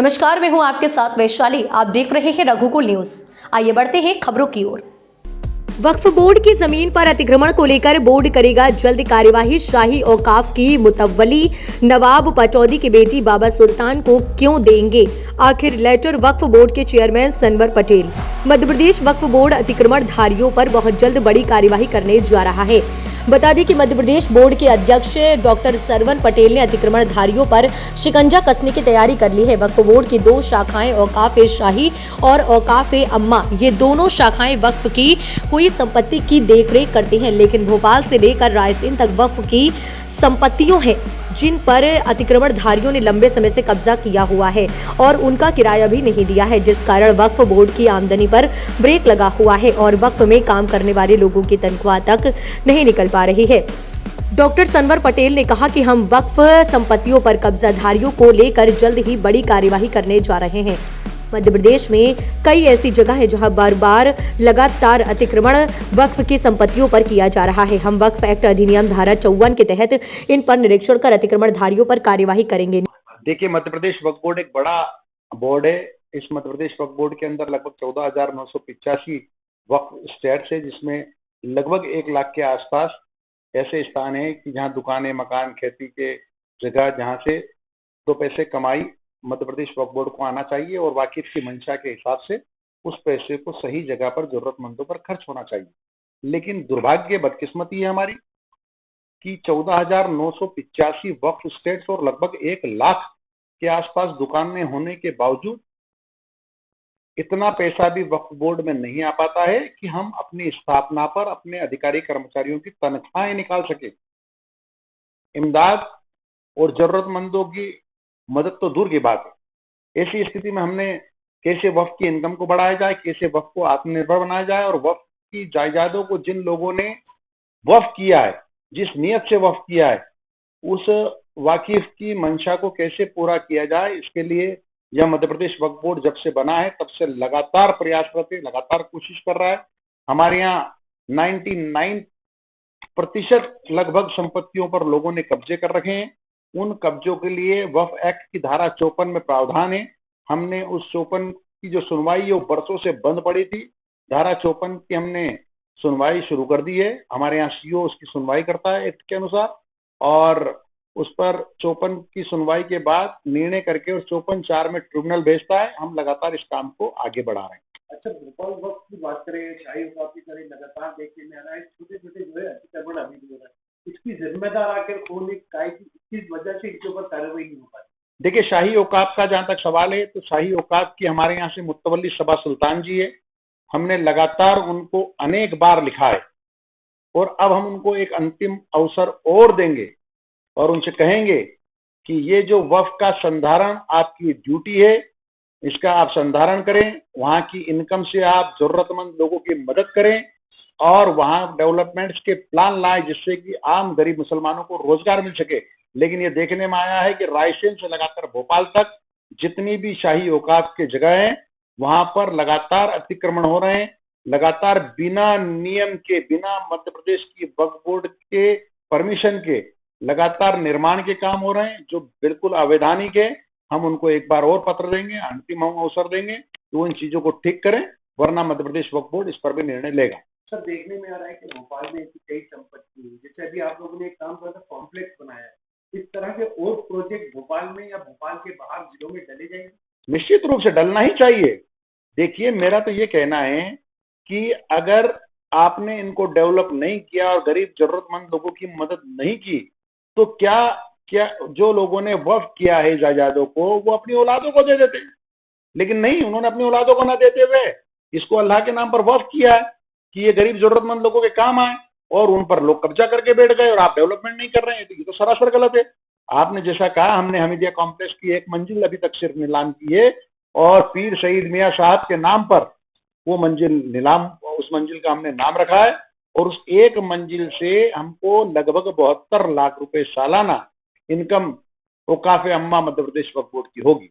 नमस्कार, मैं हूं आपके साथ वैशाली। आप देख रहे हैं रघुकुल न्यूज। आइए बढ़ते हैं खबरों की ओर। वक्फ बोर्ड की जमीन पर अतिक्रमण को लेकर बोर्ड करेगा जल्द कार्यवाही। शाही औकाफ की मुतव्वली नवाब पटौदी की बेटी बाबा सुल्तान को क्यों देंगे? आखिर लेटर वक्फ बोर्ड के चेयरमैन सनवर पटेल। मध्य प्रदेश वक्फ बोर्ड अतिक्रमण धारियों पर बहुत जल्द बड़ी कार्यवाही करने जा रहा है। बता दें कि मध्य प्रदेश बोर्ड के अध्यक्ष डॉक्टर सरवन पटेल ने अतिक्रमण धारियों पर शिकंजा कसने की तैयारी कर ली है। वक्फ बोर्ड की दो शाखाएं औकाफ शाही और औकाफ अम्मा, ये दोनों शाखाएं वक्फ की हुई संपत्ति की देखरेख करती हैं, लेकिन भोपाल से लेकर रायसेन तक वक्फ की संपत्तियों हैं जिन पर अतिक्रमणधारियों ने लंबे समय से कब्जा किया हुआ है और उनका किराया भी नहीं दिया है, जिस कारण वक्फ बोर्ड की आमदनी पर ब्रेक लगा हुआ है और वक्फ में काम करने वाले लोगों की तनख्वाह तक नहीं निकल पा रही है। डॉक्टर सनवर पटेल ने कहा कि हम वक्फ संपत्तियों पर कब्जाधारियों को लेकर जल्द ही बड़ी कार्यवाही करने जा रहे हैं। मध्य प्रदेश में कई ऐसी जगह है जहां बार बार लगातार अतिक्रमण वक्फ की संपत्तियों पर किया जा रहा है। हम वक्फ एक्ट अधिनियम धारा 54 के तहत इन पर निरीक्षण कर अतिक्रमणधारियों पर कार्यवाही करेंगे। देखिए, मध्य प्रदेश वक्फ बोर्ड एक बड़ा बोर्ड है। इस मध्य प्रदेश वक्फ बोर्ड के अंदर लगभग 14,985 वक्फ स्टेट्स है, जिसमें लगभग 1 लाख के आसपास ऐसे स्थान है कि जहां दुकानें, मकान, खेती के जगह जहां से 2 पैसे कमाई मध्य प्रदेश वक्फ बोर्ड को आना चाहिए और वाकिफ की मंशा के हिसाब से उस पैसे को सही जगह पर जरूरतमंदों पर खर्च होना चाहिए। लेकिन दुर्भाग्य, बदकिस्मती है हमारी कि 14,985 वक्फ स्टेट्स और लगभग 1 लाख के आसपास दुकानें होने के बावजूद इतना पैसा भी वक्फ बोर्ड में नहीं आ पाता है कि हम अपनी स्थापना पर अपने अधिकारी कर्मचारियों की तनख्वाहें निकाल सके। इमदाद और जरूरतमंदों की मदद तो दूर की बात है। ऐसी स्थिति में हमने कैसे वक्फ की इनकम को बढ़ाया जाए, कैसे वक्फ को आत्मनिर्भर बनाया जाए और वक्फ की जायदादों को जिन लोगों ने वक्फ किया है, जिस नियत से वक्फ किया है, उस वाकिफ की मंशा को कैसे पूरा किया जाए, इसके लिए यह मध्य प्रदेश वक्फ बोर्ड जब से बना है तब से लगातार प्रयासरत है, लगातार कोशिश कर रहा है। हमारे यहाँ 99% लगभग संपत्तियों पर लोगों ने कब्जे कर रखे हैं। उन कब्जों के लिए वक्फ एक्ट की धारा 54 में प्रावधान है। हमने उस 54 की जो सुनवाई है वो बरसों से बंद पड़ी थी। धारा 54 की हमने सुनवाई शुरू कर दी है। हमारे यहाँ सीओ उसकी सुनवाई करता है एक्ट के अनुसार और उस पर 54 की सुनवाई के बाद निर्णय करके और 54(4) में ट्रिब्यूनल भेजता है। हम लगातार इस काम को आगे बढ़ा रहे हैं। अच्छा, भोपाल वक्त की बात करें, शाही औकाफ की करें, लगातार देखने में आ रहा है छोटे छोटे जो है अतिक्रमण अभी भी हो रहा है। इसकी जिम्मेदार आखिर कौन है? किस वजह से इसके ऊपर कार्रवाई नहीं हो पाती? देखिए, शाही औकाफ का जहां तक सवाल है तो शाही औकाफ की हमारे यहाँ से मुतवल्ली सबा सुल्तान जी है। हमने लगातार उनको अनेक बार लिखा है और अब हम उनको एक अंतिम अवसर और देंगे और उनसे कहेंगे कि ये जो वक्फ का संधारण आपकी ड्यूटी है, इसका आप संधारण करें, वहां की इनकम से आप जरूरतमंद लोगों की मदद करें और वहां डेवलपमेंट्स के प्लान लाएं जिससे कि आम गरीब मुसलमानों को रोजगार मिल सके। लेकिन ये देखने में आया है कि रायसेन से लगाकर भोपाल तक जितनी भी शाही औकाफ की जगह है वहां पर लगातार अतिक्रमण हो रहे हैं। लगातार बिना नियम के, बिना मध्य प्रदेश की वक्फ बोर्ड के परमिशन के लगातार निर्माण के काम हो रहे हैं जो बिल्कुल अवैधानिक है। हम उनको एक बार और पत्र देंगे, अंतिम हम अवसर देंगे कि वो इन चीजों को ठीक करें, वरना मध्य प्रदेश वक्फ बोर्ड इस पर भी निर्णय लेगा। सर, देखने में आ रहा है कि भोपाल में ऐसी कई संपत्ति है, जैसे अभी आप लोगों ने एक काम करा था, कॉम्प्लेक्स बनाया है। इस तरह के और प्रोजेक्ट भोपाल में या भोपाल के बाहर जिलों में डले जाएंगे? निश्चित रूप से डलना ही चाहिए। देखिए, मेरा तो ये कहना है कि अगर आपने इनको डेवलप नहीं किया और गरीब जरूरतमंद लोगों की मदद नहीं की तो क्या जो लोगों ने वक्फ किया है जायदादों को वो अपनी औलादों को दे देते, लेकिन नहीं, उन्होंने अपनी औलादों को ना देते हुए इसको अल्लाह के नाम पर वक्फ किया है कि ये गरीब जरूरतमंद लोगों के काम आए और उन पर लोग कब्जा करके बैठ गए और आप डेवलपमेंट नहीं कर रहे हैं। तो ये तो सरासर गलत है। आपने जैसा कहा, हमने हमीदिया कॉम्प्लेक्स की 1 मंजिल अभी तक सिर्फ नीलाम की है और पीर शहीद मियाँ साहब के नाम पर वो मंजिल नीलाम, उस मंजिल का हमने नाम रखा है और उस 1 मंजिल से हमको लगभग 72 लाख रुपए सालाना इनकम औकाफ अम्मा मध्य प्रदेश वक्फ बोर्ड की होगी।